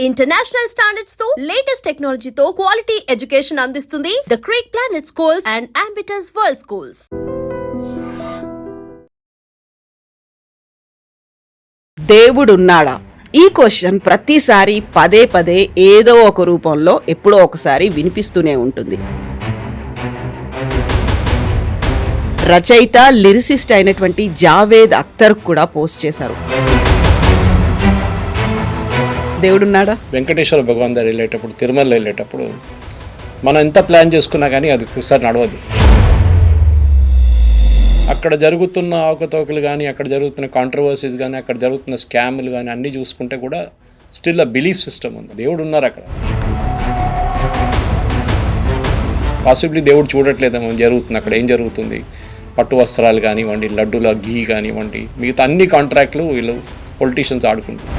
International standards తో latest టెక్నాలజీతో quality education అందిస్తుంది the Creek Planet Schools and Ambitus World Schools. దేవుడున్నాడా? ఈ క్వశ్చన్ ప్రతిసారి పదే పదే ఏదో ఒక రూపంలో ఎప్పుడో ఒకసారి వినిపిస్తూనే ఉంటుంది. రచయిత లిరిసిస్ట్ అయినటువంటి జావేద్ అఖ్తర్ కూడా పోస్ట్ చేశారు. దేవుడున్నాడా? వెంకటేశ్వర భగవాన్ దగ్గర వెళ్ళేటప్పుడు, తిరుమల వెళ్ళేటప్పుడు మనం ఎంత ప్లాన్ చేసుకున్నా కానీ అది ఒకసారి నడవదు. అక్కడ జరుగుతున్న అవకతవకలు కానీ, అక్కడ జరుగుతున్న కాంట్రవర్సీస్ కానీ, అక్కడ జరుగుతున్న స్కామ్లు కానీ అన్నీ చూసుకుంటే కూడా స్టిల్ ఆ బిలీఫ్ సిస్టమ్ ఉంది. దేవుడు ఉన్నారు అక్కడ. పాసిబ్లీ దేవుడు చూడట్లేదేమో జరుగుతుంది అక్కడ ఏం జరుగుతుంది. పట్టు వస్త్రాలు కానివ్వండి, లడ్డూల ఘీ కానివ్వండి, మిగతా అన్ని కాంట్రాక్ట్లు వీళ్ళు పొలిటీషియన్స్ ఆడుకుంటారు.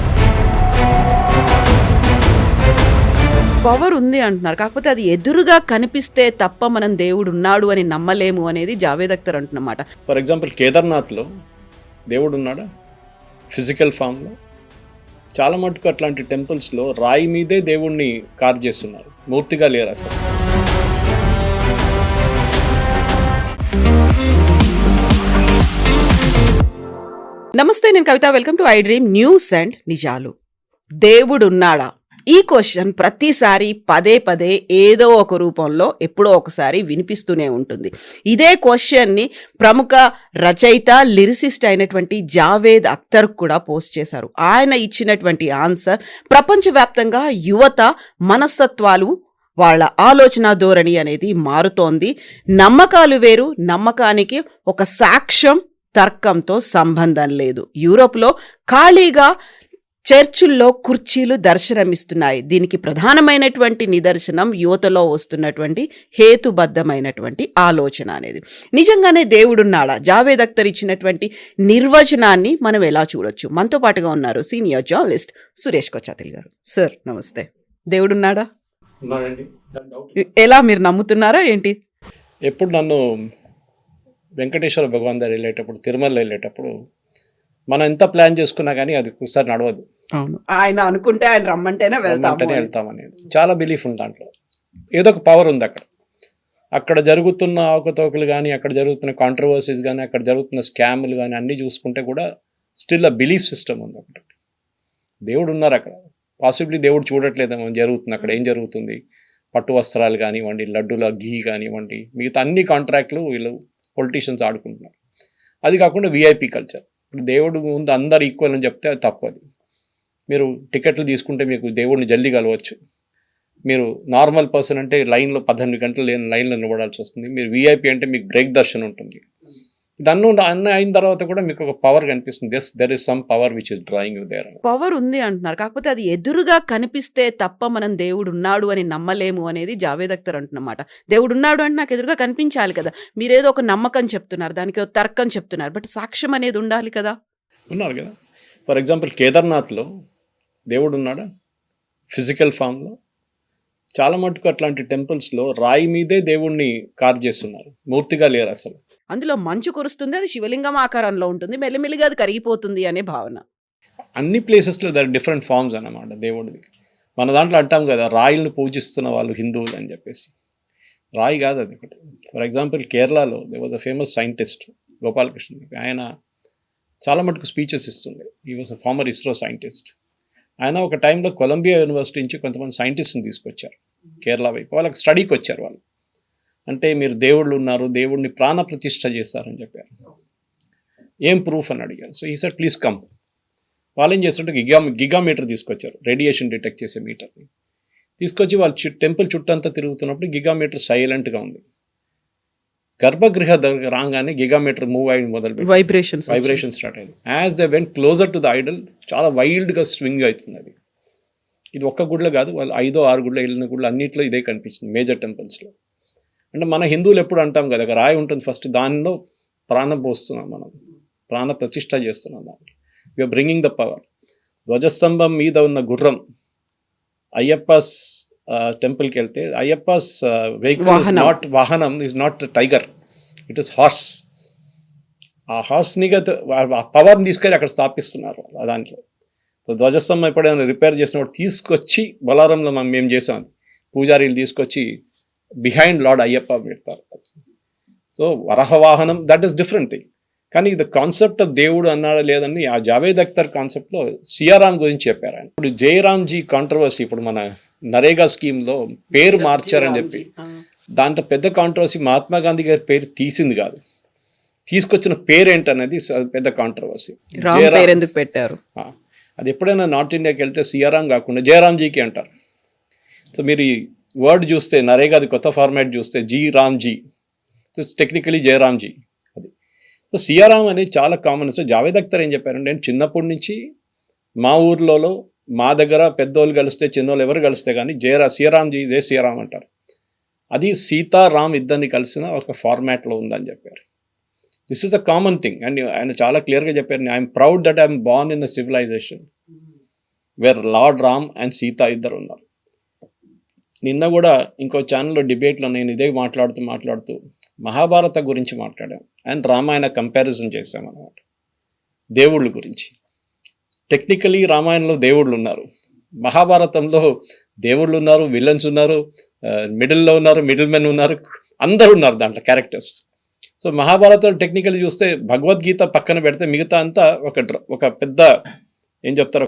పవర్ ఉంది అంటున్నారు, కాకపోతే అది ఎదురుగా కనిపిస్తే తప్ప మనం దేవుడు ఉన్నాడు అని నమ్మలేము అనేది జావేద్ అఖ్తర్ అంటున్నమాట. ఫర్ ఎగ్జాంపుల్ కేదార్నాథ్లో దేవుడు ఉన్నాడా ఫిజికల్ ఫామ్లో? చాలా మటుకు అట్లాంటి టెంపుల్స్లో రాయి మీదే దేవుణ్ణి కార్వ్ చేస్తున్నారు, మూర్తిగా లేరు అసలు. నమస్తే, నేను Kavitha. Welcome to I Dream News and నిజాలు. దేవుడున్నాడా? ఈ క్వశ్చన్ ప్రతిసారి పదే పదే ఏదో ఒక రూపంలో ఎప్పుడో ఒకసారి వినిపిస్తూనే ఉంటుంది. ఇదే క్వశ్చన్ని ప్రముఖ రచయిత లిరిసిస్ట్ అయినటువంటి జావేద్ అఖ్తర్ కూడా పోస్ట్ చేశారు. ఆయన ఇచ్చినటువంటి ఆన్సర్ ప్రపంచవ్యాప్తంగా యువత మనస్తత్వాలు, వాళ్ళ ఆలోచన ధోరణి అనేది మారుతోంది. నమ్మకాలు వేరు, నమ్మకానికి ఒక సాక్ష్యం, తర్కంతో సంబంధం లేదు. యూరోప్లో ఖాళీగా చర్చుల్లో కుర్చీలు దర్శనమిస్తున్నాయి. దీనికి ప్రధానమైనటువంటి నిదర్శనం యువతలో వస్తున్నటువంటి హేతుబద్ధమైనటువంటి ఆలోచన అనేది. నిజంగానే దేవుడున్నాడా? జావేద్ అఖ్తర్ ఇచ్చినటువంటి నిర్వచనాన్ని మనం ఎలా చూడొచ్చు? మనతో పాటుగా ఉన్నారు సీనియర్ జర్నలిస్ట్ సురేష్ కొచ్చాతిల్ గారు. సార్ నమస్తే. దేవుడున్నాడా? ఎలా, మీరు నమ్ముతున్నారా ఏంటి? ఎప్పుడు నన్ను వెంకటేశ్వర భగవాన్ దగ్గర వెళ్ళేటప్పుడు, తిరుమల వెళ్ళేటప్పుడు మనం ఎంత ప్లాన్ చేసుకున్నా కానీ అది ఒకసారి నడవదు. అవును, ఆయన అనుకుంటే ఆయన రమ్మంటేనే వెళ్తామనేది చాలా బిలీఫ్ ఉంది దాంట్లో. ఏదో ఒక పవర్ ఉంది అక్కడ. అక్కడ జరుగుతున్న అవకతవకలు కానీ, అక్కడ జరుగుతున్న కాంట్రవర్సీస్ కానీ, అక్కడ జరుగుతున్న స్కామ్లు కానీ అన్నీ చూసుకుంటే కూడా స్టిల్ ఆ బిలీఫ్ సిస్టమ్ ఉంది అక్కడ. దేవుడు ఉన్నారు అక్కడ. పాసిబ్లీ దేవుడు చూడట్లేదేమో జరుగుతుంది అక్కడ ఏం జరుగుతుంది. పట్టు వస్త్రాలు కానివ్వండి, లడ్డూల ఘీ కానివ్వండి, మిగతా అన్ని కాంట్రాక్ట్లు వీళ్ళు పొలిటీషియన్స్ ఆడుకుంటున్నారు. అది కాకుండా విఐపి కల్చర్. ఇప్పుడు దేవుడు ముందు అందరు ఈక్వల్ అని చెప్తే అది తప్పదు. మీరు టికెట్లు తీసుకుంటే మీకు దేవుడిని జల్దీ కలవచ్చు. మీరు నార్మల్ పర్సన్ అంటే లైన్లో 18 గంటలు లైన్లో నిలబడాల్సి వస్తుంది. మీరు విఐపి అంటే మీకు బ్రేక్ దర్శనం ఉంటుంది. అన్నీ అయిన తర్వాత కూడా మీకు ఒక పవర్ కనిపిస్తుంది. There is some power which is drawing you there. పవర్ ఉంది అంటున్నారు, కాకపోతే అది ఎదురుగా కనిపిస్తే తప్ప మనం దేవుడు ఉన్నాడు అని నమ్మలేము అనేది జావేద్ అఖ్తర్ అంటున్నమాట. దేవుడు ఉన్నాడు అంటే నాకు ఎదురుగా కనిపించాలి కదా. మీరేదో ఒక నమ్మకం చెప్తున్నారు, దానికి ఒక తర్కం చెప్తున్నారు, బట్ సాక్ష్యం అనేది ఉండాలి కదా. ఉన్నారు కదా. ఫర్ ఎగ్జాంపుల్ కేదార్నాథ్లో దేవుడు ఉన్నాడా ఫిజికల్ ఫామ్లో? చాలా మటుకు అట్లాంటి టెంపుల్స్లో రాయి మీదే దేవుణ్ణి కార్వ్ చేస్తున్నారు, మూర్తిగా లేరు అసలు. అందులో మంచు కురుస్తుంది, అది శివలింగం ఆకారంలో ఉంటుంది, మెల్లిమెల్లిగా అది కరిగిపోతుంది అనే భావన. అన్ని ప్లేసెస్లో దర్ డిఫరెంట్ ఫార్మ్స్ అన్నమాట దేవుడిది. మన దాంట్లో అంటాం కదా, రాయిల్ని పూజిస్తున్న వాళ్ళు హిందువులు అని చెప్పేసి. రాయి కాదు అది ఒకటి. ఫర్ ఎగ్జాంపుల్ కేరళలో they was a famous scientist Gopalakrishna. ఆయన చాలా మటుకు స్పీచెస్ ఇస్తుండే. He was a former ISRO scientist. ఆయన ఒక టైంలో కొలంబియా యూనివర్సిటీ నుంచి కొంతమంది సైంటిస్ట్ని తీసుకొచ్చారు కేరళ వైపు. వాళ్ళకి స్టడీకి వచ్చారు వాళ్ళు. అంటే మీరు దేవుళ్ళు ఉన్నారు, దేవుడిని ప్రాణ ప్రతిష్ఠ చేస్తారని చెప్పారు. ఏం ప్రూఫ్ అని అడిగారు. సో ఈ సార్ ప్లీజ్ కమ్. వాళ్ళు ఏం చేస్తుంటే గిగామీటర్ తీసుకొచ్చారు, రేడియేషన్ డిటెక్ట్ చేసే మీటర్ని తీసుకొచ్చి వాళ్ళు టెంపుల్ చుట్టంతా తిరుగుతున్నప్పుడు గిగామీటర్ సైలెంట్గా ఉంది. గర్భగృహ దగ్గర రాగానే గిగామీటర్ మూవ్ అయ్యి మొదలుపెట్టి వైబ్రేషన్ స్టార్ట్ అయింది. As they went closer to the Idol చాలా వైల్డ్గా స్వింగ్ అవుతుంది అది. ఇది ఒక్క గుడిలో కాదు, వాళ్ళు 5-6 గుడిలో వెళ్ళిన గుడిలో అన్నింటిలో ఇదే కనిపించింది మేజర్ టెంపుల్స్లో. అంటే మన హిందువులు ఎప్పుడు అంటాం కదా, ఒక రాయి ఉంటుంది ఫస్ట్, దానిలో ప్రాణం పోస్తున్నాం, మనం ప్రాణ ప్రతిష్ఠ చేస్తున్నాం. దానికి వీఆర్ బ్రింగింగ్ ద పవర్. ధ్వజస్తంభం మీద ఉన్న గుర్రం అయ్యప్పస్ టెంపుల్కి వెళ్తే అయ్యప్పస్ వెహికల్ ఇస్ నాట్ వాహనం, is not tiger, it is horse. ఆ హార్స్ని ఆ పవర్ని తీసుకెళ్ళి అక్కడ స్థాపిస్తున్నారు దాంట్లో. ధ్వజస్తంభం ఎప్పుడైనా రిపేర్ చేసినప్పుడు తీసుకొచ్చి బొలారంలో మేము చేసాం, పూజారీలు తీసుకొచ్చి బిహైండ్ లార్డ్ అయ్యప్ప పెడతారు. సో వరహవాహనం దట్ ఈస్ డిఫరెంట్ థింగ్. కానీ ఇది కాన్సెప్ట్ దేవుడు అన్నాడా లేదని ఆ జావేద్ అఖ్తర్ కాన్సెప్ట్లో సియారాం గురించి చెప్పారు ఆయన. ఇప్పుడు జయరామ్జీ కాంట్రవర్సీ, ఇప్పుడు మన నరేగా స్కీమ్లో పేరు మార్చారని చెప్పి దాంట్లో పెద్ద కాంట్రవర్సీ మహాత్మా గాంధీ గారి పేరు తీసింది కాదు, తీసుకొచ్చిన పేరు ఏంటనేది పెద్ద కాంట్రవర్సీ. ఎందుకు పెట్టారు అది ఎప్పుడైనా నార్త్ ఇండియాకి వెళ్తే సియారాం కాకుండా జయరామ్జీకి అంటారు. సో మీరు ఈ వర్డ్ చూస్తే నరేగాది కొత్త ఫార్మాట్ చూస్తే జీ రామ్జీ, సో టెక్నికలీ జయరామ్జీ అది. సో సియారాం అనేది చాలా కామన్. సో జావేద్ అఖ్తర్ ఏం చెప్పారంటే, నేను చిన్నప్పటి నుంచి మా ఊర్లో మా దగ్గర పెద్దోళ్ళు కలిస్తే చిన్నోళ్ళు ఎవరు కలిస్తే కానీ సియారాంజీ జయ సియారాం అంటారు. అది సీతారాం ఇద్దరిని కలిసిన ఒక ఫార్మాట్లో ఉందని చెప్పారు. This is a common thing. And ఆయన చాలా క్లియర్గా చెప్పారు, I'm proud that I'm born in a civilisation where lord Ram and Sita ఇద్దరు ఉన్నారు. నిన్న కూడా ఇంకో ఛానల్లో డిబేట్లో నేను ఇదే మాట్లాడుతూ మహాభారత గురించి మాట్లాడాం అండ్ రామాయణ కంపారిజన్ చేసామన్నమాట. దేవుళ్ళ గురించి టెక్నికలీ రామాయణంలో దేవుళ్ళు ఉన్నారు, మహాభారతంలో దేవుళ్ళు ఉన్నారు, విలన్స్ ఉన్నారు, మిడిల్లో ఉన్నారు, మిడిల్ మెన్ ఉన్నారు, అందరు ఉన్నారు దాంట్లో క్యారెక్టర్స్. సో మహాభారతం టెక్నికల్ చూస్తే భగవద్గీత పక్కన పెడితే మిగతా అంతా ఒక పెద్ద ఏం చెప్తారు,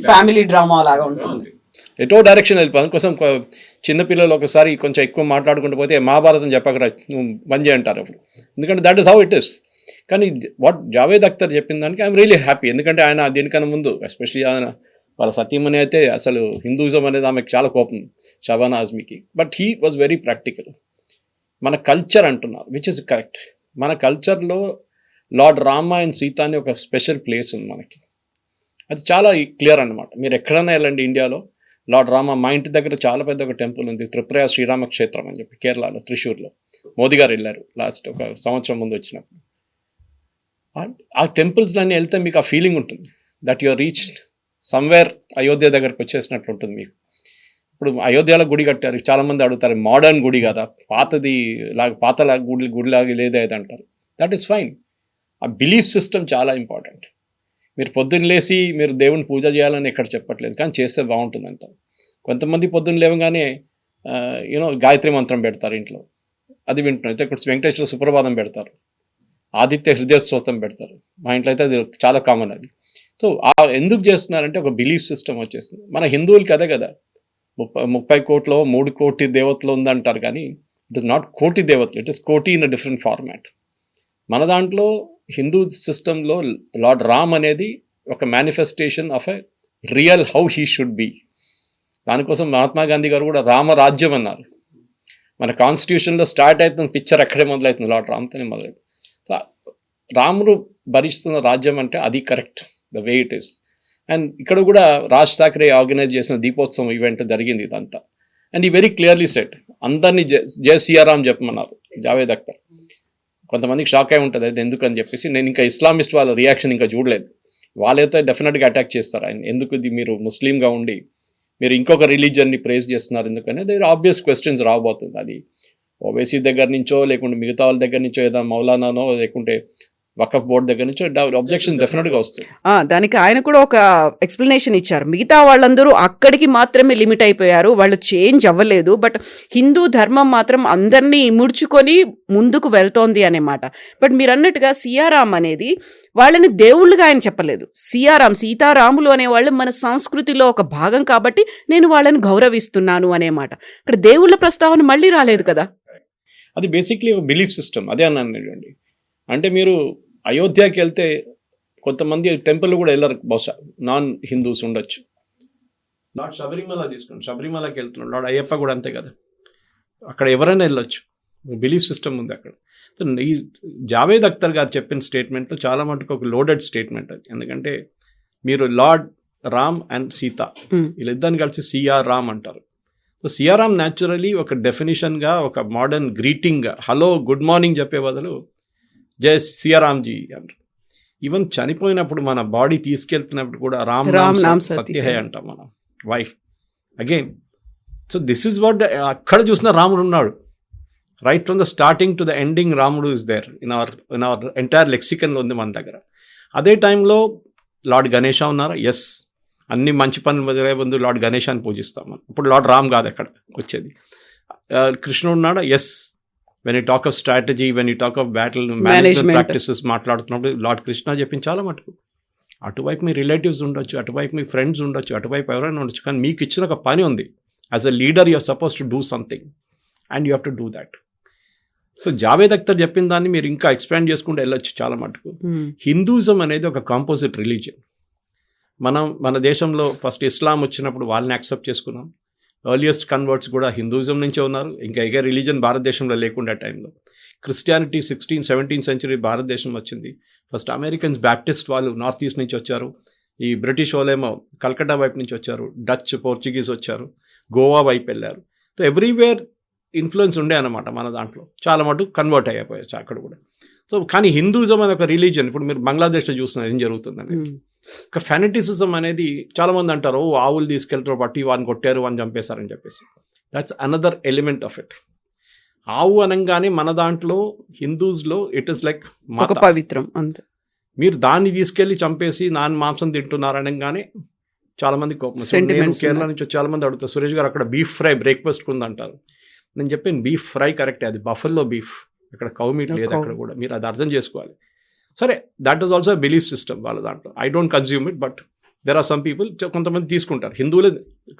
ఫ్యామిలీ డ్రామా లాగా ఉంటుంది. ఎటో డైరెక్షన్ వెళ్ళిపోయి అందుకోసం చిన్నపిల్లలు ఒకసారి కొంచెం ఎక్కువ మాట్లాడుకుంటూ పోతే మహాభారతం చెప్పకరా నువ్వు బంద్ చేయంటారు అప్పుడు, ఎందుకంటే that is how it is. కానీ వాట్ జావేద్ అఖ్తర్ చెప్పిన దానికి ఐఎమ్ రియలీ హ్యాపీ. ఎందుకంటే ఆయన దీనికన్నా ముందు ఎస్పెషల్లీ ఆయన వాళ్ళ సతీమణి అయితే అసలు హిందూయిజం అనేది ఆమెకు చాలా కోపం, షబానా ఆజ్మీకి. But he was very practical. మన కల్చర్ అంటున్నారు, విచ్ ఇస్ కరెక్ట్. మన కల్చర్లో లార్డ్ రామ అండ్ సీత అని ఒక స్పెషల్ ప్లేస్ ఉంది మనకి, అది చాలా క్లియర్ అనమాట. మీరు ఎక్కడైనా వెళ్ళండి ఇండియాలో, లార్డ్ రామ, మా ఇంటి దగ్గర చాలా పెద్ద ఒక టెంపుల్ ఉంది, త్రిపుర శ్రీరామ క్షేత్రం అని చెప్పి కేరళలో త్రిశూర్లో. మోదీ గారు వెళ్ళారు లాస్ట్ ఒక సంవత్సరం ముందు వచ్చినప్పుడు. ఆ టెంపుల్స్లన్నీ వెళ్తే మీకు ఆ ఫీలింగ్ ఉంటుంది that your reach somewhere, Ayodhya దగ్గరకు వచ్చేసినట్లు ఉంటుంది మీకు. ఇప్పుడు అయోధ్యలో గుడి కట్టారు, చాలామంది అడుగుతారు మోడర్న్ గుడి కదా, పాతలా గుడిలాగా లేదే అది అంటారు. That is fine. ఆ బిలీఫ్ సిస్టమ్ చాలా ఇంపార్టెంట్. మీరు పొద్దున్న లేసి మీరు దేవుని పూజ చేయాలని ఎక్కడ చెప్పట్లేదు, కానీ చేస్తే బాగుంటుంది అంటారు. కొంతమంది పొద్దున్న లేవగానే గాయత్రి మంత్రం పెడతారు ఇంట్లో, అది వింటున్నారు. అయితే ఇక్కడ వెంకటేశ్వర సుప్రభాతం పెడతారు, ఆదిత్య హృదయ స్తోత్రం పెడతారు. మా ఇంట్లో అయితే అది చాలా కామన్ అది. సో ఎందుకు చేస్తున్నారంటే ఒక బిలీఫ్ సిస్టమ్ వచ్చేస్తుంది. మన హిందువులకి అదే కదా, 30 కోట్లో 3 కోటి దేవతలు ఉందంటారు, కానీ ఇట్ ఇస్ నాట్ కోటి దేవతలు, it is koti in a different format. మన దాంట్లో హిందూ సిస్టంలో లార్డ్ రామ్ అనేది ఒక manifestation of a real how he should be. దానికోసం మహాత్మా గాంధీ గారు కూడా రామరాజ్యం అన్నారు. మన కాన్స్టిట్యూషన్లో స్టార్ట్ అవుతున్న పిక్చర్ అక్కడే మొదలవుతుంది, లార్డ్ రామ్తోనే మొదలవుతుంది. రాముడు భరిస్తున్న రాజ్యం అంటే అది correct, the way it is. And ఇక్కడ కూడా రాజ్ ఠాక్రే ఆర్గనైజ్ చేసిన దీపోత్సవం ఈవెంట్ జరిగింది ఇదంతా. అండ్ ఈ వెరీ క్లియర్లీ సెట్, అందరినీ జయ సియారాం చెప్పమన్నారు జావేద్ అఖ్తర్. కొంతమందికి షాక్ అయి ఉంటుంది అది ఎందుకని చెప్పేసి. నేను ఇంకా ఇస్లామిస్ట్ వాళ్ళ రియాక్షన్ ఇంకా చూడలేదు. వాళ్ళైతే డెఫినెట్గా అటాక్ చేస్తారు ఆయన, ఎందుకు ఇది మీరు ముస్లింగా ఉండి మీరు ఇంకొక రిలీజియన్ని ప్రేస్ చేస్తున్నారు ఎందుకని. దగ్గర ఆబ్వియస్ క్వశ్చన్స్ రాబోతుంది. అది ఓవైసీ దగ్గర నుంచో లేకుంటే మిగతా వాళ్ళ దగ్గర నుంచో, ఏదైనా మౌలానానో లేకుంటే వకఫ్ బోర్డు దగ్గర నుంచి అబ్జెక్షన్ డెఫినెట్గా వస్తుంది. దానికి ఆయన కూడా ఒక ఎక్స్ప్లెనేషన్ ఇచ్చారు. మిగతా వాళ్ళందరూ అక్కడికి మాత్రమే లిమిట్ అయిపోయారు, వాళ్ళు చేంజ్ అవ్వలేదు, బట్ హిందూ ధర్మం మాత్రం అందరినీ ముడుచుకొని ముందుకు వెళ్తోంది అనే మాట. బట్ మీరు అన్నట్టుగా సియారాం అనేది వాళ్ళని దేవుళ్ళుగా ఆయన చెప్పలేదు. సీతారాములు అనేవాళ్ళు మన సంస్కృతిలో ఒక భాగం కాబట్టి నేను వాళ్ళని గౌరవిస్తున్నాను అనే మాట. ఇక్కడ దేవుళ్ళ ప్రస్తావన మళ్ళీ రాలేదు కదా. అది బేసిక్లీ ఒక బిలీఫ్ సిస్టమ్. అదే అన్నానండి. అంటే మీరు అయోధ్యకి వెళ్తే కొంతమంది టెంపుల్ కూడా వెళ్ళరు, బహుశా నాన్ హిందూస్ ఉండొచ్చు. లార్డ్ శబరిమల తీసుకోండి, శబరిమలకి వెళ్తున్నాడు, లార్డ్ అయ్యప్ప కూడా అంతే కదా. అక్కడ ఎవరైనా వెళ్ళొచ్చు, బిలీఫ్ సిస్టమ్ ఉంది అక్కడ. ఈ జావేద్ అఖ్తర్ గారు చెప్పిన స్టేట్మెంట్లో చాలా మటుకు ఒక లోడెడ్ స్టేట్మెంట్ అది. ఎందుకంటే మీరు లార్డ్ రామ్ అండ్ సీత వీళ్ళిద్దరిని కలిసి సిఆర్ రామ్ అంటారు. సో సిఆర్ రామ్ న్యాచురలీ ఒక డెఫినేషన్గా, ఒక మోడర్న్ గ్రీటింగ్గా హలో గుడ్ మార్నింగ్ చెప్పే బదులు జయ సియారాంజీ అంటారు. ఈవెన్ చనిపోయినప్పుడు మన బాడీ తీసుకెళ్తున్నప్పుడు కూడా రామ్ నామ్ సత్య హై అంటాం మనం. Why again? So this is what, అక్కడ చూసిన రాముడు ఉన్నాడు. Right from the starting to the ending రాముడు is there in our entire లెక్సికన్లో ఉంది మన దగ్గర. అదే టైంలో లార్డ్ గణేష ఉన్నారు, ఎస్. అన్ని మంచి పనులు మొదలయ్యే ముందు లార్డ్ గణేశాన్ని పూజిస్తాం మనం. ఇప్పుడు లార్డ్ రామ్ కాదు అక్కడ వచ్చేది. కృష్ణుడు ఉన్నాడా? Yes. When you talk of strategy, when you talk of battle management practices మాట్లాడుతున్నప్పుడు లార్డ్ కృష్ణ చెప్పింది చాలా మటుకు. అటువైపు మీ రిలేటివ్స్ ఉండొచ్చు, అటువైపు మీ ఫ్రెండ్స్ ఉండొచ్చు, అటువైపు ఎవరైనా ఉండొచ్చు, కానీ మీకు ఇచ్చిన ఒక పని ఉంది. As a leader you are suppose to do something and you have to do that. So Javed Akhtar చెప్పిన దాన్ని మీరు ఇంకా ఎక్స్పాండ్ చేసుకుంటూ వెళ్ళొచ్చు చాలా మటుకు. హిందూయిజం అనేది ఒక కాంపోజిట్ రిలీజియన్. మన దేశంలో ఫస్ట్ ఇస్లాం వచ్చినప్పుడు వాళ్ళని యాక్సెప్ట్ చేసుకున్నాం. ఎర్లియస్ట్ కన్వర్ట్స్ కూడా హిందూయిజం నుంచే ఉన్నారు. ఇంకా ఏ రిలీజన్ భారతదేశంలో లేకుండా టైంలో క్రిస్టియానిటీ 16th-17th century భారతదేశం వచ్చింది. ఫస్ట్ అమెరికన్స్ బ్యాప్టిస్ట్ వాళ్ళు నార్త్ ఈస్ట్ నుంచి వచ్చారు. ఈ బ్రిటిష్ వాళ్ళేమో కల్కట్టా వైపు నుంచి వచ్చారు. డచ్, పోర్చుగీస్ వచ్చారు. గోవా వైపు వెళ్ళారు. సో ఎవ్రీవేర్ ఇన్ఫ్లుయెన్స్ ఉండే అనమాట మన దాంట్లో. చాలా మటుకు కన్వర్ట్ అయిపోయాచ్చు అక్కడ కూడా. సో కానీ హిందూయిజం అనే ఒక రిలీజియన్ ఇప్పుడు మీరు బంగ్లాదేశ్లో చూస్తున్నారు ఏం జరుగుతుందని. ఒక ఫెనటిసిజం అనేది చాలామంది అంటారు, ఆవులు తీసుకెళ్తారు బట్టి వాడిని కొట్టారు, వాడిని చంపేశారని చెప్పేసి. That's another element of it. ఆవు అనగానే మన దాంట్లో హిందూస్లో ఇట్ ఇస్ లైక్ పవిత్రం అంతే. మీరు దాన్ని తీసుకెళ్ళి చంపేసి దాని మాంసం తింటున్నారు అనగానే చాలామంది కోపం. కేరళ నుంచి చాలా మంది అడుగుతారు, సురేష్ గారు అక్కడ బీఫ్ ఫ్రై బ్రేక్ఫాస్ట్ ఉందంటారు. నేను చెప్పాను బీఫ్ ఫ్రై కరెక్టే, అది బఫెల్లో బీఫ్, అక్కడ కౌ మీట్ లేదు అక్కడ కూడా. మీరు అది అర్థం చేసుకోవాలి. సరే, that is also belief system వాళ్ళ దాంట్లో. I don't consume it, but there are some people, కొంతమంది తీసుకుంటారు, హిందువులే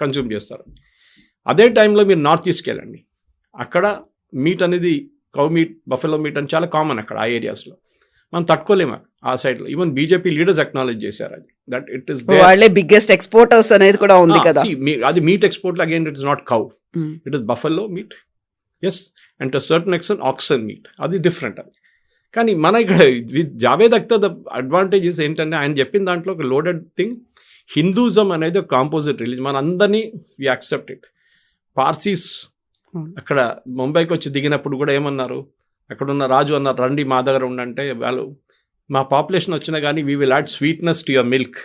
కన్జ్యూమ్ చేస్తారు. అదే టైంలో మీరు నార్త్ ఈస్ట్కి వెళ్ళండి, అక్కడ మీట్ అనేది కౌ మీట్, బఫెలో మీట్ అని చాలా కామన్ అక్కడ ఆ ఏరియాస్లో. మనం తట్టుకోలేము ఆ సైడ్లో. ఈవెన్ బీజేపీ లీడర్స్ అక్నాలెడ్జ్ చేశారు అది, దట్ ఇట్ ఇస్ వాళ్ళే బిగ్గెస్ట్ ఎక్స్పోర్టర్స్ అనేది కూడా ఉంది కదా. అది meat export again it is not cow, it is buffalo meat. Yes, and to certain extent oxen meat, అది డిఫరెంట్. అది కానీ మన ఇక్కడ జావేద్ అఖ్తర్ ద అడ్వాంటేజెస్ ఏంటంటే ఆయన చెప్పిన దాంట్లో ఒక లోడెడ్ థింగ్, హిందూయిజం అనేది ఒక కాంపోజిట్ రిలీజన్. మన అందరినీ వి యాక్సెప్ట్ ఇట్. పార్సీస్ అక్కడ ముంబైకి వచ్చి దిగినప్పుడు కూడా ఏమన్నారు, అక్కడ ఉన్న రాజు అన్నారు, రండి మా దగ్గర ఉండంటే వాళ్ళు, మా పాపులేషన్ వచ్చినా కానీ we will add sweetness to your milk.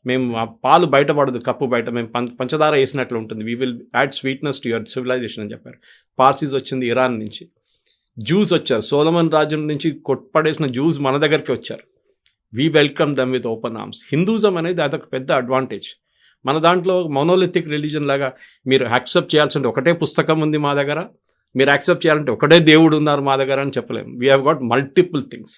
మేము ఆ పాలు బయటపడదు కప్పు బయట, మేము పంచదార వేసినట్లు ఉంటుంది. We will add sweetness to your civilisation అని చెప్పారు. పార్సీస్ వచ్చింది ఇరాన్ నుంచి, జూస్ వచ్చారు, సోలమన్ రాజు నుంచి కొట్టుపడేసిన జూస్ మన దగ్గరికి వచ్చారు. We welcome them with open arms. Hinduism అనేది అదొక పెద్ద అడ్వాంటేజ్. మన దాంట్లో మోనోలిథిక్ రిలీజన్ లాగా మీరు యాక్సెప్ట్ చేయాల్సింటే ఒకటే పుస్తకం ఉంది మా దగ్గర, మీరు యాక్సెప్ట్ చేయాలంటే ఒకటే దేవుడు ఉన్నారు మా దగ్గర అని చెప్పలేము. We have got multiple things.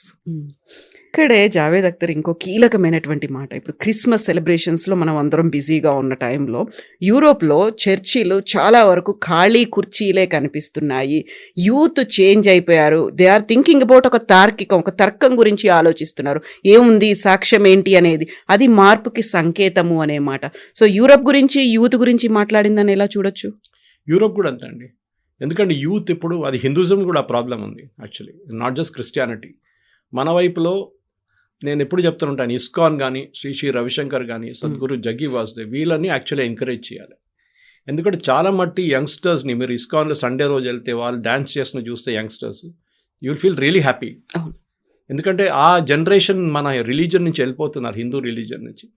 ఇక్కడే జావేద్ అఖ్తర్ ఇంకో కీలకమైనటువంటి మాట, ఇప్పుడు క్రిస్మస్ సెలబ్రేషన్స్లో మనం అందరం బిజీగా ఉన్న టైంలో యూరోప్లో చర్చిలు చాలా వరకు ఖాళీ కుర్చీలే కనిపిస్తున్నాయి. యూత్ చేంజ్ అయిపోయారు. దే ఆర్ థింకింగ్ అబౌట్ ఒక తర్కం గురించి ఆలోచిస్తున్నారు. ఏముంది, సాక్ష్యం ఏంటి అనేది, అది మార్పుకి సంకేతము అనే మాట. సో యూరోప్ గురించి, యూత్ గురించి మాట్లాడిందని ఎలా చూడొచ్చు? యూరోప్ కూడా అంతే అండి. ఎందుకంటే యూత్ ఇప్పుడు, అది హిందూయిజం కూడా ప్రాబ్లం ఉంది యాక్చువల్లీ, నాట్ జస్ట్ క్రిస్టియానిటీ. మన వైపులో నేను ఎప్పుడు చెప్తుంటాను, ఇస్కాన్ కానీ, శ్రీ రవిశంకర్ కానీ, సద్గురు జగ్గి వాసుదేవ్, వీళ్ళని యాక్చువల్లీ ఎంకరేజ్ చేయాలి. ఎందుకంటే చాలా మట్టి యంగ్స్టర్స్ని మీరు ఇస్కాన్లో సండే రోజు వెళ్తే వాళ్ళు డ్యాన్స్ చేసిన చూస్తే youngsters, you will feel really happy. ఎందుకంటే ఆ జనరేషన్ మన రిలీజన్ నుంచి వెళ్ళిపోతున్నారు, హిందూ రిలీజన్ నుంచి.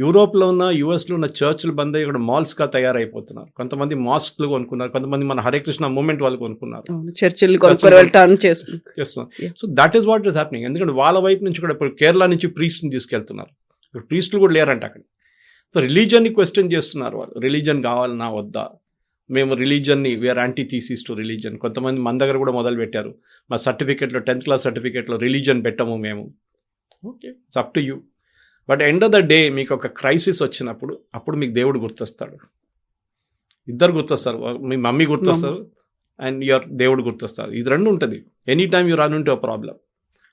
యూరోప్లో ఉన్న, యూఎస్లో ఉన్న చర్చ్లు బంద్ అయ్యి ఇక్కడ మాల్స్గా తయారైపోతున్నారు. కొంతమంది మాస్క్లు కొనుక్కున్నారు, కొంతమంది మన హరే కృష్ణ మూవ్మెంట్ వాళ్ళు కొనుక్కున్నారు, చేస్తున్నారు. So that is what is happening. ఎందుకంటే వాళ్ళ వైపు నుంచి కూడా ఇప్పుడు కేరళ నుంచి ప్రీస్ట్ని తీసుకెళ్తున్నారు. ఇప్పుడు ప్రీస్టులు కూడా లేరంట అక్కడ. సో రిలీజన్ని క్వశ్చన్ చేస్తున్నారు వాళ్ళు, రిలీజన్ కావాలన్నా వద్దా, మేము రిలీజన్ని, we are antithesis to religion. కొంతమంది మన దగ్గర కూడా మొదలు పెట్టారు, మా సర్టిఫికేట్లో 10th class సర్టిఫికేట్లో రిలీజన్ పెట్టము మేము. Okay, it's up to you. But end of the day మీకు ఒక క్రైసిస్ వచ్చినప్పుడు అప్పుడు మీకు దేవుడు గుర్తొస్తాడు. ఇద్దరు గుర్తొస్తారు, మీ మమ్మీ గుర్తొస్తారు అండ్ యువర్ దేవుడు గుర్తొస్తారు. ఇది రెండు ఉంటుంది. Any time you run into a problem,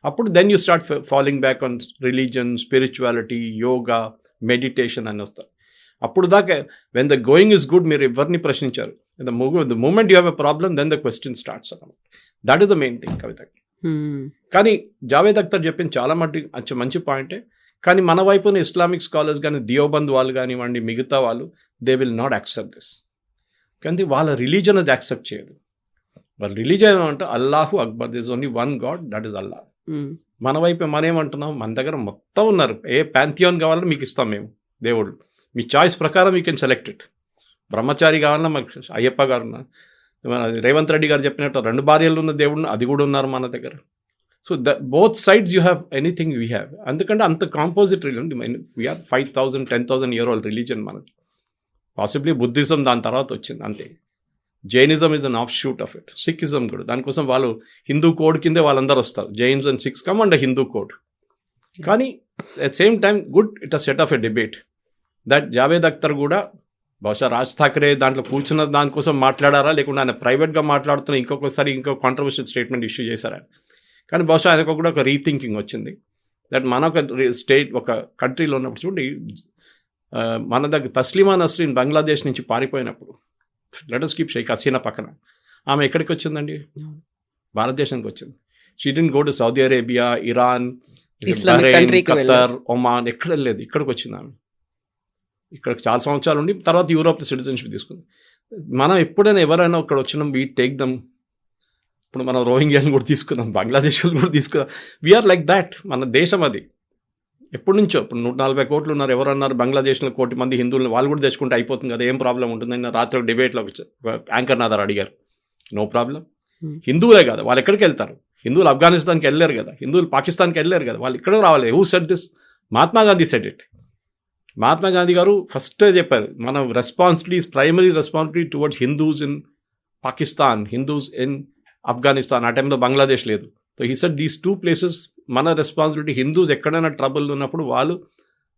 అప్పుడు then you start following back on religion, spirituality, yoga, meditation అని వస్తారు. అప్పుడు దాకా when the going is good మీరు ఎవరిని ప్రశ్నించారు. The moment you have a problem then the question starts అన్నమాట. That is the main thing కవితకి. కానీ జావేద్ అఖ్తర్ చెప్పింది చాలా మంచి పాయింటే. కానీ మన వైపున ఇస్లామిక్ స్కాలర్స్ కానీ, దియోబంద్ వాళ్ళు కానివ్వండి, మిగతా వాళ్ళు, they will not accept this. కానీ వాళ్ళ రిలీజన్ అది యాక్సెప్ట్ చేయదు. వాళ్ళ రిలీజన్ ఏమంటే అల్లాహు అక్బర్, this only one God, that is Allah. మన వైపు మనం ఏమంటున్నాం, మన దగ్గర మొత్తం ఉన్నారు, ఏ ప్యాంథియాన్ కావాలన్నా మీకు ఇస్తాం మేము దేవుడు, మీ చాయిస్ ప్రకారం యూ కెన్ సెలెక్ట్ ఇట్. బ్రహ్మచారి కావాలన్నా మాకు అయ్యప్ప గారు ఉన్నారు, రేవంత్ రెడ్డి గారు చెప్పినట్టు 2 భార్యలు ఉన్న దేవుడు అది కూడా ఉన్నారు మన దగ్గర. So both sides you have anything we have. ఎందుకంటే అంత composite religion, we are 5,000 10,000 year old religion మనకి. పాసిబ్లీ బుద్ధిజం దాని తర్వాత వచ్చింది అంతే. Jainism is an offshoot of it. Sikhism కూడా దానికోసం వాళ్ళు హిందూ కోడ్ కిందే వాళ్ళందరూ వస్తారు. Jains and Sikhs come and Hindu code. కానీ at same time good it a set of a debate that Javed Akhtar కూడా బహుశా రాజ్ ఠాకరే దాంట్లో కూర్చున్న దానికోసం మాట్లాడారా, లేకుంటే ఆయన ప్రైవేట్గా మాట్లాడుతున్న ఇంకొకసారి ఇంకో కాంట్రవర్షియల్ స్టేట్మెంట్ ఇష్యూ చేశారా. కానీ బహుశా ఆయనకు కూడా ఒక రీథింకింగ్ వచ్చింది దట్ మన ఒక స్టేట్ ఒక కంట్రీలో ఉన్నప్పుడు చూడండి, మన దగ్గర తస్లీమా నస్రీన్ బంగ్లాదేశ్ నుంచి పారిపోయినప్పుడు let us keep Sheikh Hasina పక్కన, ఆమె ఎక్కడికి వచ్చిందండి? భారతదేశానికి వచ్చింది. She didn't go to Saudi Arabia, Iran, Qatar, Oman, ఎక్కడ లేదు, ఇక్కడికి వచ్చింది ఆమె. ఇక్కడ చాలా సంవత్సరాలు ఉండి తర్వాత యూరోప్ సిటిజన్షిప్ తీసుకుంది. మనం ఎప్పుడైనా ఎవరైనా ఇక్కడ వచ్చినాం వీ టేక్ దమ్. ఇప్పుడు మనం రోహింగ్యాని కూడా తీసుకున్నాం, బంగ్లాదేశ్ కూడా తీసుకున్నాం. We are like that. మన దేశం అది ఎప్పటి నుంచో. ఇప్పుడు 140 కోట్లు ఉన్నారు. ఎవరన్నారు బంగ్లాదేశ్లో 1 కోటి మంది హిందువులు, వాళ్ళు కూడా తెచ్చుకుంటే అయిపోతుంది కదా, ఏం ప్రాబ్లం ఉంటుందని రాత్రి ఒక డిబేట్లో యాంకర్ నాదారు అడిగారు. No problem. హిందువులే కదా, వాళ్ళు ఎక్కడికి వెళ్తారు? హిందువులు ఆఫ్ఘనిస్తాన్కి వెళ్ళారు కదా, హిందువులు పాకిస్తాన్కి వెళ్ళారు కదా, వాళ్ళు ఇక్కడ రావాలి. Who said this? Mahatma Gandhi said it. Mahatma Gandhi గారు ఫస్ట్ చెప్పారు, మన responsibility, primary responsibility towards Hindus in Pakistan, Hindus in Afghanistan. ఆ టైంలో బంగ్లాదేశ్ లేదు. So he said these 2 places మన రెస్పాన్సిబిలిటీ. హిందూస్ ఎక్కడైనా ట్రబుల్ ఉన్నప్పుడు వాళ్ళు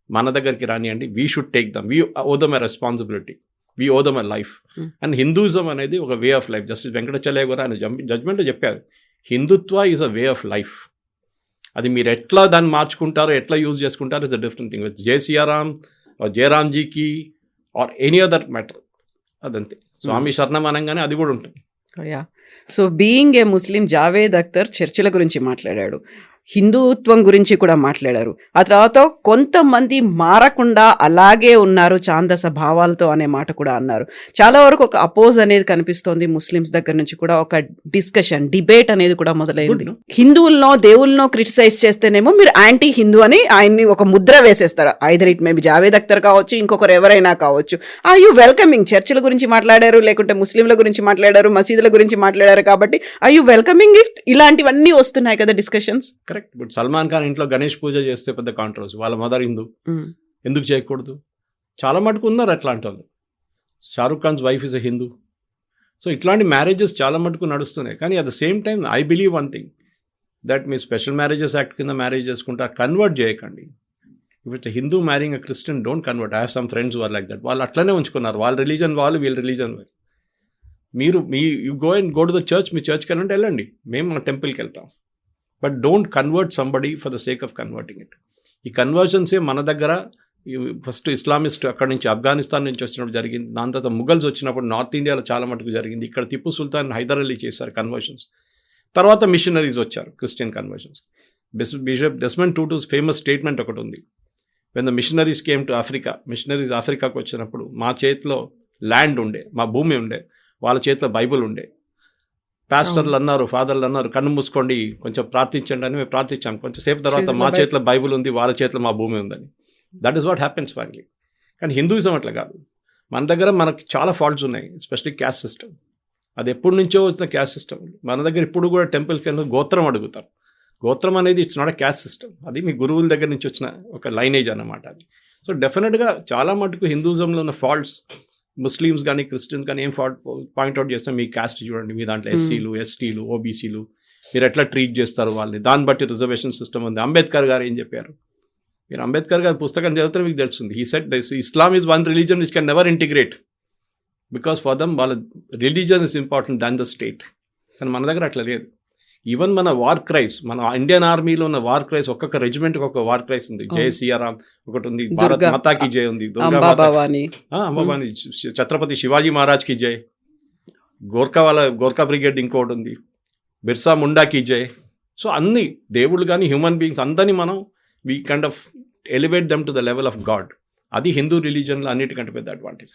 మన దగ్గరికి రానియండి. We should take them. We owe them a responsibility, we owe them a life. And Hinduism అనేది ఒక way of life. Justice Venkatachaliah గారు ఆయన జడ్జ్మెంట్లో చెప్పారు, Hindutva is a way of life. అది మీరు ఎట్లా దాన్ని మార్చుకుంటారో, ఎట్లా యూజ్ చేసుకుంటారో is a different thing. With Jai Siyaram or జయరామ్జీకి ఆర్ ఎనీ అదర్ మ్యాటర్, అదంతే. స్వామి శరణం అనగానే అది కూడా ఉంటుంది. So being a Muslim, Javed Akhtar చర్చిల గురించి మాట్లాడాడు, హిందుత్వం గురించి కూడా మాట్లాడారు. ఆ తర్వాత కొంతమంది మారకుండా అలాగే ఉన్నారు ఛాందస భావాలతో అనే మాట కూడా అన్నారు. చాలా వరకు ఒక అపోజ్ అనేది కనిపిస్తోంది ముస్లిమ్స్ దగ్గర నుంచి కూడా. ఒక డిస్కషన్, డిబేట్ అనేది కూడా మొదలైంది. హిందువులనో దేవుళ్ళనో క్రిటిసైజ్ చేస్తేనేమో మీరు యాంటీ హిందూ అని ఆయన్ని ఒక ముద్ర వేసేస్తారు. Either it maybe Javed Akhtar కావచ్చు, ఇంకొకరు ఎవరైనా కావచ్చు. Are you welcoming? చర్చిల గురించి మాట్లాడారు, లేకుంటే ముస్లింల గురించి మాట్లాడారు, మసీదుల గురించి మాట్లాడారు, కాబట్టి ఆర్ యూ వెల్కమింగ్ ఇట్? ఇలాంటివన్నీ వస్తున్నాయి కదా డిస్కషన్స్. కరెక్ట్. ఇప్పుడు సల్మాన్ ఖాన్ ఇంట్లో గణేష్ పూజ చేస్తే పెద్ద కాంట్రవర్సీ. వాళ్ళ మదర్ హిందూ, ఎందుకు చేయకూడదు? చాలా మటుకు ఉన్నారు అట్లాంటి వాళ్ళు. Shahrukh Khan's wife is a Hindu. So ఇట్లాంటి మ్యారేజెస్ చాలా మటుకు నడుస్తున్నాయి. కానీ at the same time I believe one thing, that మీ స్పెషల్ మ్యారేజెస్ యాక్ట్ కింద మ్యారేజ్ చేసుకుంటే కన్వర్ట్ చేయకండి. If it's Hindu marrying a Christian, don't convert. I have some friends are like that. వాళ్ళు అట్లనే ఉంచుకున్నారు. వాళ్ళ రిలీజన్ వాళ్ళు, వీళ్ళ రిలీజన్ వాళ్ళు. మీరు you go to the church, మీ చర్చ్కి వెళ్ళంటే వెళ్ళండి, మేము మన టెంపుల్కి వెళ్తాం. But don't convert somebody for the sake of converting it. ఈ కన్వర్షన్సే మన దగ్గర ఫస్ట్ ఇస్లామిస్ట్ అక్కడి నుంచి ఆఫ్ఘనిస్తాన్ నుంచి వచ్చినప్పుడు జరిగింది. దాని తర్వాత ముఘల్స్ వచ్చినప్పుడు నార్త్ ఇండియాలో చాలా మటుకు జరిగింది. ఇక్కడ టిప్పు సుల్తాన్, హైదర్ అలీ చేశారు కన్వర్షన్స్. తర్వాత మిషనరీస్ వచ్చారు, Christian conversions. Bishop Desmond Tutu's famous statement ఒకటి ఉంది. When the missionaries came to Africa, missionaries ఆఫ్రికాకు వచ్చినప్పుడు మా చేతిలో ల్యాండ్ ఉండే, మా భూమి ఉండే, వాళ్ళ చేతిలో బైబుల్ ఉండే. పాస్టర్లు అన్నారు, ఫాదర్లు అన్నారు, కన్ను మూసుకోండి కొంచెం ప్రార్థించండి అని మేము ప్రార్థించాం. కొంచెంసేపు తర్వాత మా చేతిలో బైబుల్ ఉంది, వాళ్ళ చేతిలో మా భూమి ఉందని. That is what happens finally. కానీ హిందూయిజం అట్లా కాదు. మన దగ్గర మనకి చాలా ఫాల్ట్స్ ఉన్నాయి, ఎస్పెషల్లీ క్యాస్ట్ సిస్టమ్. అది ఎప్పటి నుంచో వచ్చిన క్యాస్ట్ సిస్టమ్. మన దగ్గర ఇప్పుడు కూడా టెంపుల్కి వెళ్ళి గోత్రం అడుగుతారు. గోత్రం అనేది it's not a caste system, అది మీ గురువుల దగ్గర నుంచి వచ్చిన ఒక లైనేజ్ అన్నమాట అది. సో డెఫినెట్గా చాలా మటుకు హిందూయిజంలో ఉన్న ఫాల్ట్స్ ముస్లిమ్స్ కానీ క్రిస్టియన్స్ కానీ ఏం పాయింట్అవుట్ చేస్తాం, మీ క్యాస్ట్ చూడండి, మీ దాంట్లో ఎస్సీలు, ఎస్టీలు, ఓబీసీలు, మీరు ఎట్లా ట్రీట్ చేస్తారు వాళ్ళని, దాన్ని బట్టి రిజర్వేషన్ సిస్టమ్ ఉంది. అంబేద్కర్ గారు ఏం చెప్పారు? మీరు అంబేద్కర్ గారి పుస్తకం చదివితే మీకు తెలుస్తుంది. He said Islam is one religion which can never integrate, because for them వాళ్ళ religion is important than the state. కానీ మన దగ్గర అట్లా లేదు. ఈవెన్ మన వార్ క్రైస్, మన ఇండియన్ ఆర్మీలో ఉన్న వార్ క్రైస్, ఒక్కొక్క రెజిమెంట్కి ఒక వార్ క్రైస్ ఉంది. జై సియారాం ఒకటి ఉంది, భారత్ మాతాకి జై ఉంది, అంబాబాని, ఛత్రపతి శివాజీ మహారాజ్కి జై, గోర్ఖా బ్రిగేడ్ ఇంకోటి ఉంది, బిర్సా ముండాకి జై. సో అన్ని దేవుళ్ళు కానీ హ్యూమన్ బీయింగ్స్ అందరినీ మనం we kind of elevate them to the level of God. అది హిందూ రిలీజన్లో అన్నిటికంటే పెద్ద advantage.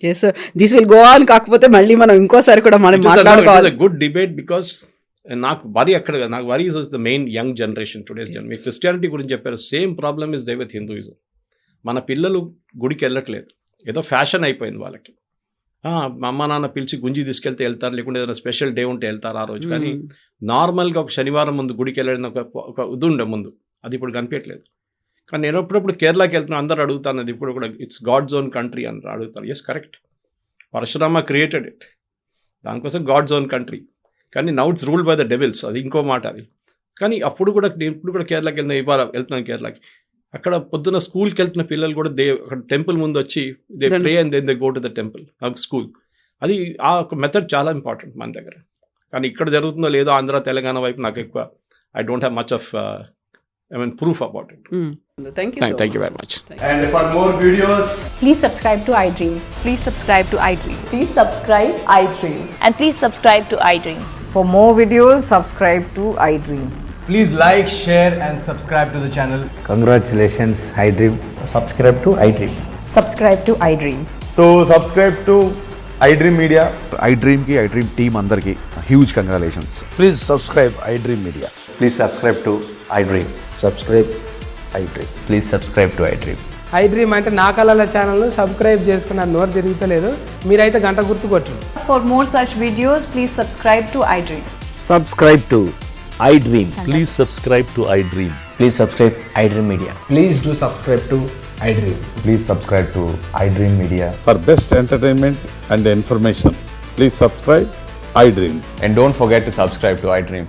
yes sir, this will go on. కాకపోతే మళ్ళీ మనం ఇంకోసారి కూడా మనం మాట్లాడుకోవాలి. గుడ్ డిబేట్ బికాస్ నాకు వరి అక్కడ కదా, నాకు వరి is the main young generation today's generation. Me Christianity గురించి చెప్పారు, same problem is they with Hinduism. మన పిల్లలు గుడికి వెళ్ళట్లేదు, ఏదో ఫ్యాషన్ అయిపోయింది వాళ్ళకి. మా అమ్మ నాన్న పిలిచి గుంజి తీసుకెళ్తే వెళ్తారు, లేకుంటే ఏదైనా స్పెషల్ డే ఉంటే వెళ్తారు ఆ రోజు. కానీ నార్మల్గా ఒక శనివారం ముందు గుడికి వెళ్ళిన ఒక ఇది ఉండే ముందు, అది ఇప్పుడు కనిపించట్లేదు. కానీ నేను ఎప్పుడప్పుడు కేరళకి వెళ్తున్నా, అందరు అడుగుతాను అది ఇప్పుడు కూడా ఇట్స్ గాడ్ జోన్ కంట్రీ అని అడుగుతారు. Yes, correct, Parashurama created it, దానికోసం గాడ్ జోన్ కంట్రీ. కానీ now it's ruled by the devils, అది ఇంకో మాట అది. కానీ అప్పుడు కూడా నేను ఇప్పుడు కూడా కేరళకి ఇవాళ వెళ్తున్నాను కేరళకి, అక్కడ పొద్దున్న స్కూల్కి వెళ్తున్న పిల్లలు కూడా అక్కడ టెంపుల్ ముందు వచ్చి they pray and then they go to the temple school. అది ఆ ఒక మెథడ్ చాలా ఇంపార్టెంట్ మన దగ్గర. కానీ ఇక్కడ జరుగుతుందో లేదో ఆంధ్ర తెలంగాణ వైపు నాకు ఎక్కువ I don't have much of proof about it. Thank you very much. And for more videos, Please subscribe to iDream. Please subscribe to iDream. Please subscribe iDream. And please subscribe to iDream. For more videos, subscribe to iDream. please like, share and subscribe to the channel. Congratulations, iDream. Subscribe to iDream. Subscribe to iDream. So subscribe to iDream Media. iDream ki iDream team andarki huge congratulations. Please subscribe iDream Media. Please subscribe to iDream. Subscribe iDream. Please subscribe to iDream. iDream అంటే నా కళల ఛానల్ను subscribe చేసుకున్న నోరు తిరుగుతలేదు, మీరైతే గంట గుర్తు కొట్టండి. For more such videos, please subscribe to iDream. Subscribe to iDream. Please subscribe to iDream. Please subscribe iDream Media. Please do subscribe to iDream. Please subscribe to iDream Media. For best entertainment and information, please subscribe iDream. And don't forget to subscribe to iDream.